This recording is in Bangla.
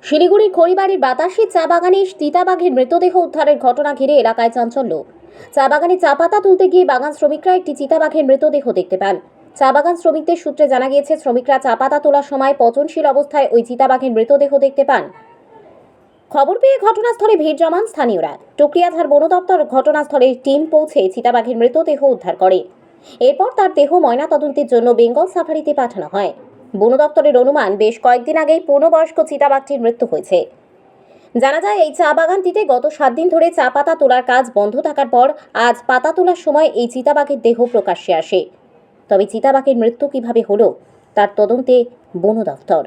শিলিগুড়ির খড়িবাড়ির বাতাসি চা বাগানে চিতাবাঘের মৃতদেহ উদ্ধারের ঘটনা ঘিরে এলাকায় চাঞ্চল্য। চা বাগানে চা পাতা তুলতে গিয়ে বাগান শ্রমিকরা একটি চিতাবাঘের মৃতদেহ দেখতে পান। চা বাগান শ্রমিকদের সূত্রে জানা গিয়েছে, শ্রমিকরা চা পাতা তোলার সময় পচনশীল অবস্থায় ওই চিতাবাঘের মৃতদেহ দেখতে পান। খবর পেয়ে ঘটনাস্থলে ভিড় জমান স্থানীয়রা। টুকরিয়াঝার বন দপ্তর ঘটনাস্থলে টিম পৌঁছে চিতাবাঘের মৃতদেহ উদ্ধার করে। এরপর তার দেহ ময়নাতদন্তের জন্য বেঙ্গল সাফারিতে পাঠানো হয়। বন দপ্তরের অনুমান, বেশ কয়েকদিন আগেই পূর্ণবয়স্ক চিতাবাঘটির মৃত্যু হয়েছে। জানা যায়, এই চা বাগানটিতে গত 7 দিন ধরে চা পাতা তোলার কাজ বন্ধ থাকার পর আজ পাতা তোলার সময় এই চিতাবাঘের দেহ প্রকাশ্যে আসে। তবে চিতাবাঘের মৃত্যু কিভাবে হলো তার তদন্তে বন দপ্তর।